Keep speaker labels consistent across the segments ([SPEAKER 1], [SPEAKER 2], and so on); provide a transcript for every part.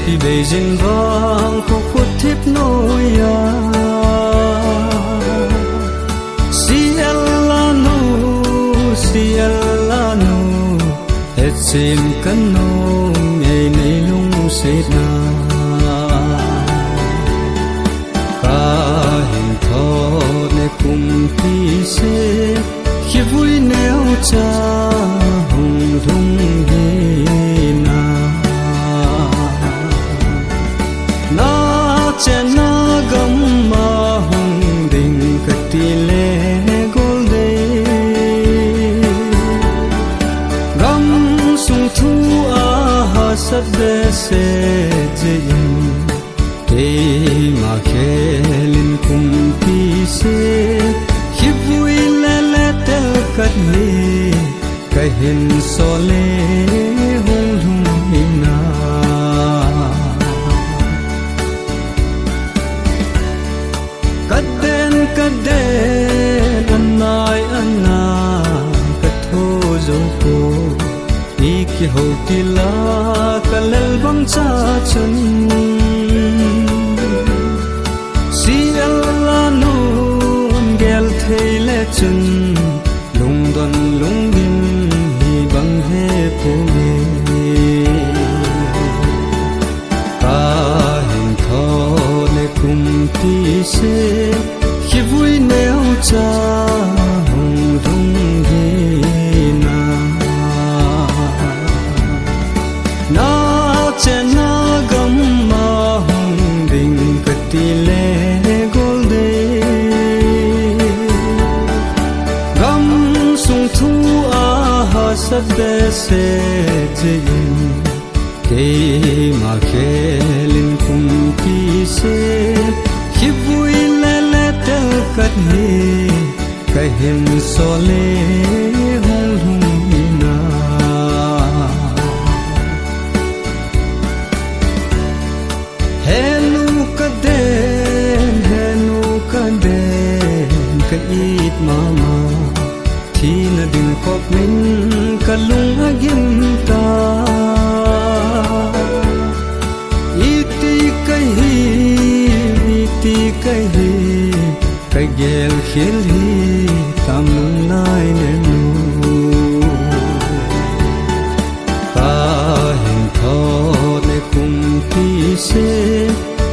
[SPEAKER 1] pi beijing vang ko khut thip noya sialanu etsim kanu ngei nei lung sit na ka hin tho ne kum pi se khi vui neo cha hùng thung hi na na che na gam ma hùng ding ka ti le gol de gam sung thu a ha sat de se jin te ma khelin kum pi se khi vui le le tel kat ni ka hin so le hung hung hina kaden anai anna katho zo ko ki ho ti la kalal bang cha chun sialanu gel theile chun lung don lung din hi bang he po me ka hin tho le kum ti se khi vui neo cha hùng thung hi na na che na gam ma hùng ding ka ti le gol de gam sung thu a ha sat de se jin ke ma khelin kum pi se khi vui kat ni ka hin so le hung hung na henu ka den ka it mama thi na ding kop min ka lung agim ta iti ka hi cái gel khel hi tam nung nai ne nu ka hin tho ne kum pi se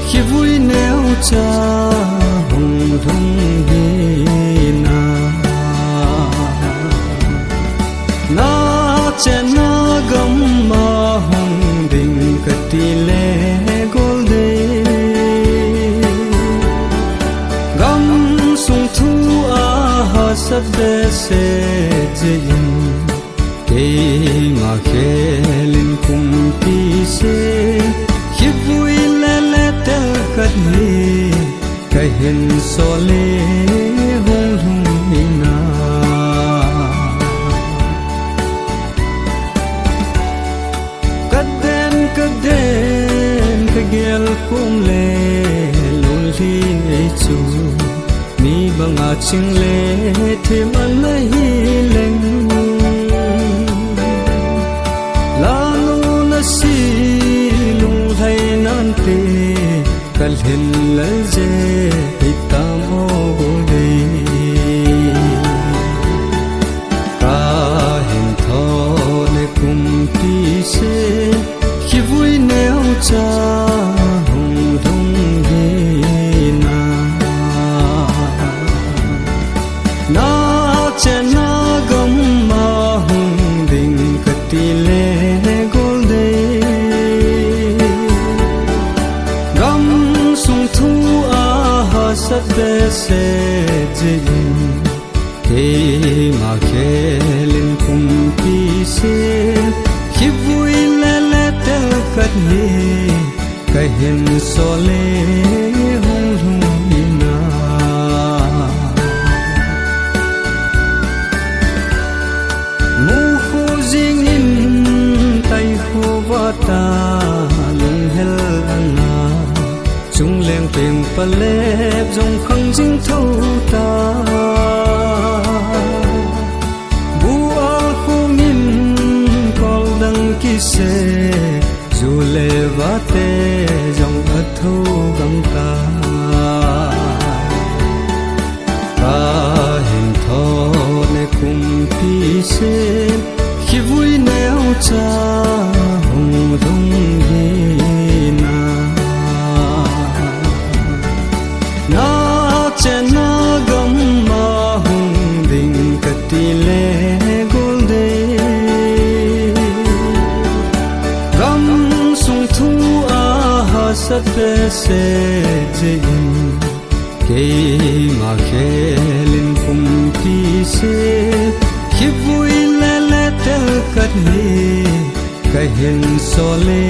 [SPEAKER 1] khi vui neo cha hùng thung hi na na che na gam ma hùng ding ka ti le gol de sung thu a ha sat de se jin ke ma khelin kum pi se khi vui le le tel kat ni ka hin so le hung hung na kaden ka gel kum le lul hi ei chu mi banga ching le thêm an hi leng la nu na si lung thai nan te kal hin la je itam ho go de ka hin tho ne kum pi se khi vui neo cha hùng thung hi na na che na gam ma hung ding ka ti le gol de gam sung thu a ha sat de se jin ke ma khelin kum pi se khi vui le le tel kat ni ka hin so le hung hung na ta lung hel ana chung leng peng palep jong khang jing thâu ta bu al khu min kol dang ki se zu le te jong atho gam ta ka hin tho ne kum pi se khi vui neo cha hùng dong hi na na che na gam ma hùng ding ka ti le gol de gam sung thu a ha sat se jin ke ma khelin kum pi se khi vui le le tel kat hi ka hin so le